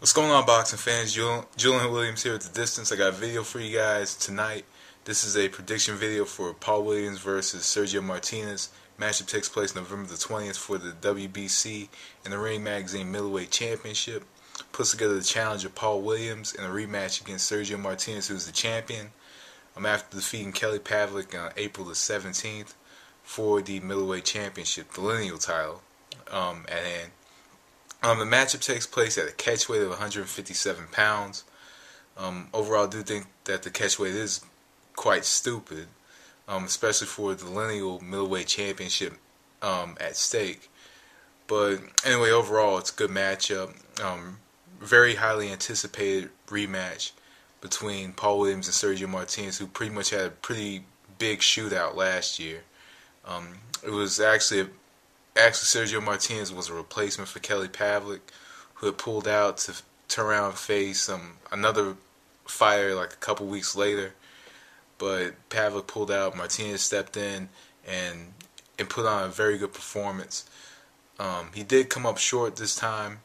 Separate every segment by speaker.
Speaker 1: What's going on, boxing fans? Julian Williams here at the distance. I got a video for you guys tonight. This is a prediction video for Paul Williams versus Sergio Martinez. Matchup takes place November the 20th for the WBC and the Ring Magazine Middleweight Championship. Puts together the challenge of Paul Williams in a rematch against Sergio Martinez, who's the champion. After defeating Kelly Pavlik on April the 17th for the Middleweight Championship, the lineal title at hand. The matchup takes place at a catch weight of 157 pounds. Overall, I do think that the catch weight is quite stupid, especially for the lineal middleweight championship at stake. But anyway, overall, it's a good matchup. Very highly anticipated rematch between Paul Williams and Sergio Martinez, who pretty much had a pretty big shootout last year. It was actually Sergio Martinez was a replacement for Kelly Pavlik, who had pulled out to turn around and face another fighter like a couple weeks later. But Pavlik pulled out, Martinez stepped in and put on a very good performance. He did come up short this time,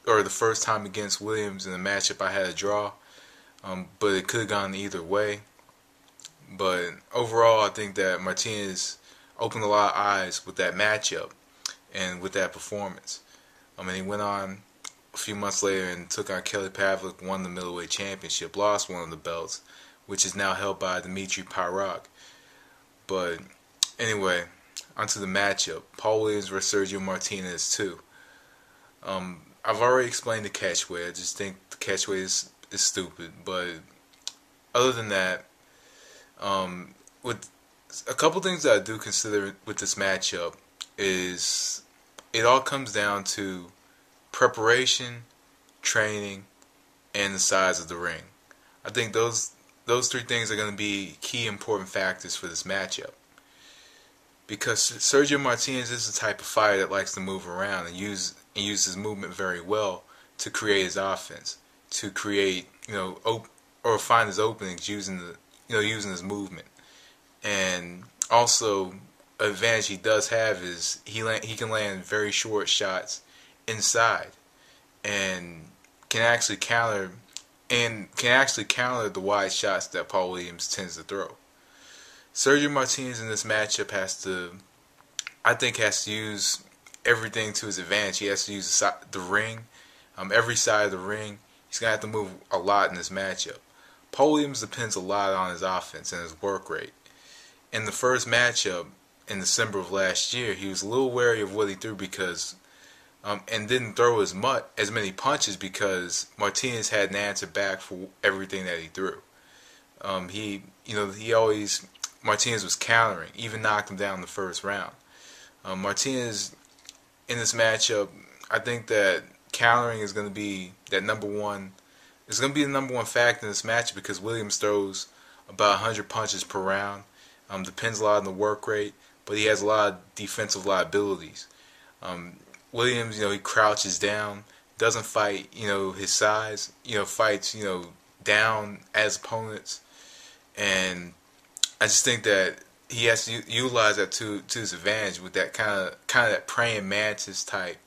Speaker 1: or the first time against Williams in the matchup. I had a draw, but it could have gone either way. But overall, I think that Martinez opened a lot of eyes with that matchup and with that performance. He went on a few months later and took on Kelly Pavlik, won the middleweight championship, lost one of the belts, which is now held by Dimitri Pyrak. But anyway, onto the matchup. Paul Williams versus Sergio Martinez too. I've already explained the catch weight. I just think the catch weight is stupid. But other than that, with a couple things that I do consider with this matchup is it all comes down to preparation, training, and the size of the ring. I think those three things are going to be key important factors for this matchup. Because Sergio Martinez is the type of fighter that likes to move around and use his movement very well to create his offense, to create, or find his openings using his movement. And also, an advantage he does have is he can land very short shots inside, and can actually counter the wide shots that Paul Williams tends to throw. Sergio Martinez in this matchup has to use everything to his advantage. He has to use the ring, every side of the ring. He's gonna have to move a lot in this matchup. Paul Williams depends a lot on his offense and his work rate. In the first matchup in December of last year, he was a little wary of what he threw because, and didn't throw as many punches because Martinez had an answer back for everything that he threw. Martinez was countering, even knocked him down in the first round. Martinez in this matchup, I think that countering is going to be the number one factor in this matchup because Williams throws about 100 punches per round. Depends a lot on the work rate, but he has a lot of defensive liabilities. Williams, he crouches down, doesn't fight, his size, fights, down as opponents, and I just think that he has to utilize that to his advantage with that kind of that praying mantis type,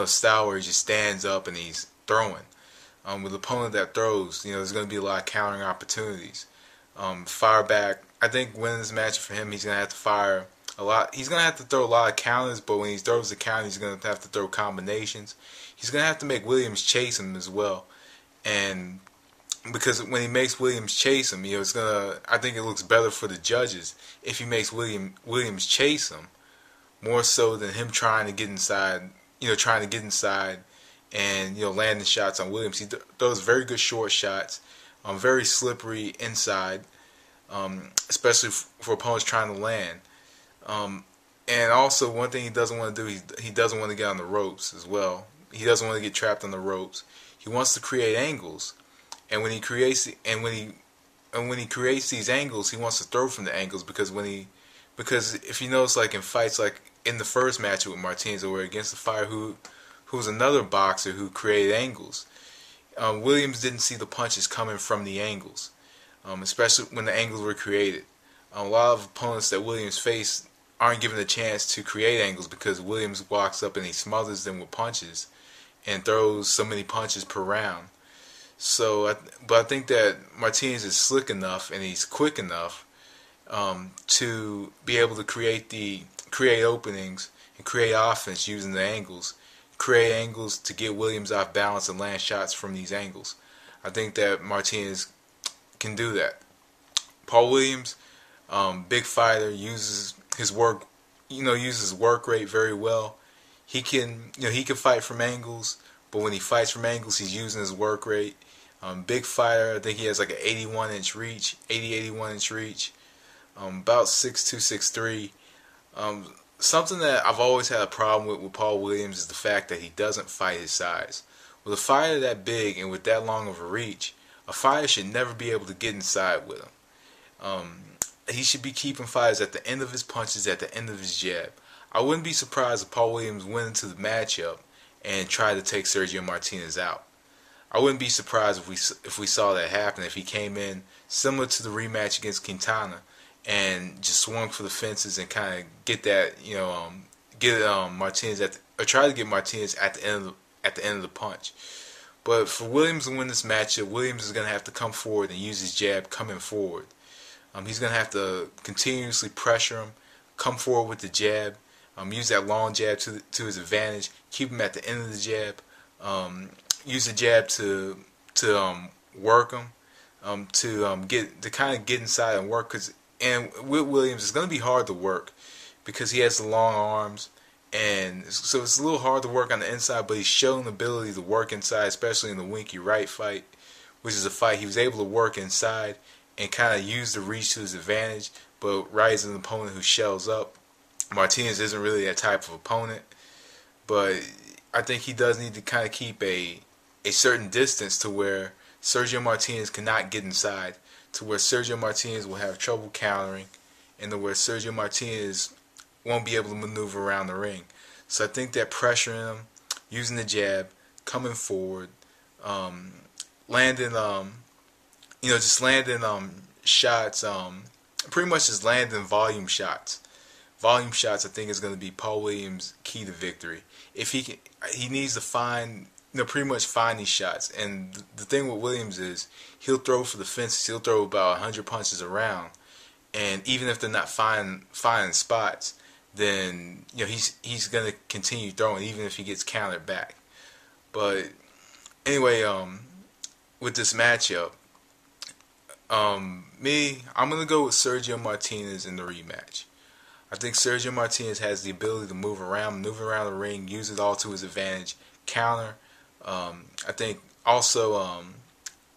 Speaker 1: style where he just stands up and he's throwing. With an opponent that throws, there's going to be a lot of countering opportunities. Fire back. I think winning this match for him, he's going to have to fire a lot. He's going to have to throw a lot of counters, but when he throws the counter, he's going to have to throw combinations. He's going to have to make Williams chase him as well. And because when he makes Williams chase him, I think it looks better for the judges if he makes Williams chase him, more so than him trying to get inside, and landing shots on Williams. He throws very good short shots, very slippery inside, especially for opponents trying to land. And also, one thing he doesn't want to do, he doesn't want to get on the ropes as well. He doesn't want to get trapped on the ropes. He wants to create angles, and when he creates these angles, he wants to throw from the angles because if you notice, like in fights like in the first match with Martinez, or against the fighter who's another boxer who created angles, Williams didn't see the punches coming from the angles, especially when the angles were created. A lot of opponents that Williams faced aren't given a chance to create angles because Williams walks up and he smothers them with punches, and throws so many punches per round. But I think that Martinez is slick enough and he's quick enough to be able to create openings and create offense using the angles, create angles to get Williams off balance and land shots from these angles. I think that Martinez can do that. Paul Williams, big fighter, uses his work rate very well. He can fight from angles, but when he fights from angles, he's using his work rate. Big fighter, I think he has like an 81-inch reach, 81-inch reach, about 6'2", 6'3". Something that I've always had a problem with Paul Williams is the fact that he doesn't fight his size. With a fighter that big and with that long of a reach, a fighter should never be able to get inside with him. He should be keeping fighters at the end of his punches, at the end of his jab. I wouldn't be surprised if Paul Williams went into the matchup and tried to take Sergio Martinez out. I wouldn't be surprised if we saw that happen, if he came in similar to the rematch against Quintana and just swung for the fences and kind of get that, Martinez try to get Martinez at the end of the punch. But for Williams to win this matchup, Williams is going to have to come forward and use his jab coming forward. He's going to have to continuously pressure him, come forward with the jab, use that long jab to his advantage, keep him at the end of the jab, use the jab to work him, to kind of get inside and work. And with Williams, it's going to be hard to work because he has the long arms, and so it's a little hard to work on the inside. But he's shown the ability to work inside, especially in the Winky Wright fight, which is a fight he was able to work inside and kind of use the reach to his advantage. But Wright is an opponent who shells up. Martinez isn't really that type of opponent, but I think he does need to kind of keep a certain distance to where Sergio Martinez cannot get inside, to where Sergio Martinez will have trouble countering, and to where Sergio Martinez won't be able to maneuver around the ring. So I think that pressuring him, using the jab, coming forward, landing shots, pretty much just landing volume shots. Volume shots, I think, is going to be Paul Williams' key to victory. If he needs to find, pretty much find these shots. And the thing with Williams is he'll throw for the fences. He'll throw about 100 punches around, and even if they're not finding spots, then he's going to continue throwing, even if he gets countered back. But anyway, with this matchup, I'm going to go with Sergio Martinez in the rematch. I think Sergio Martinez has the ability to move around the ring, use it all to his advantage, counter. I think also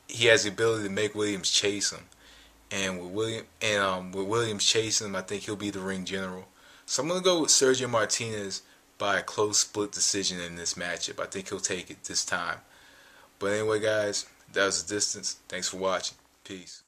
Speaker 1: he has the ability to make Williams chase him, and with Williams chasing him, I think he'll be the ring general. So I'm going to go with Sergio Martinez by a close split decision in this matchup. I think he'll take it this time. But anyway, guys, that was the distance. Thanks for watching. Peace.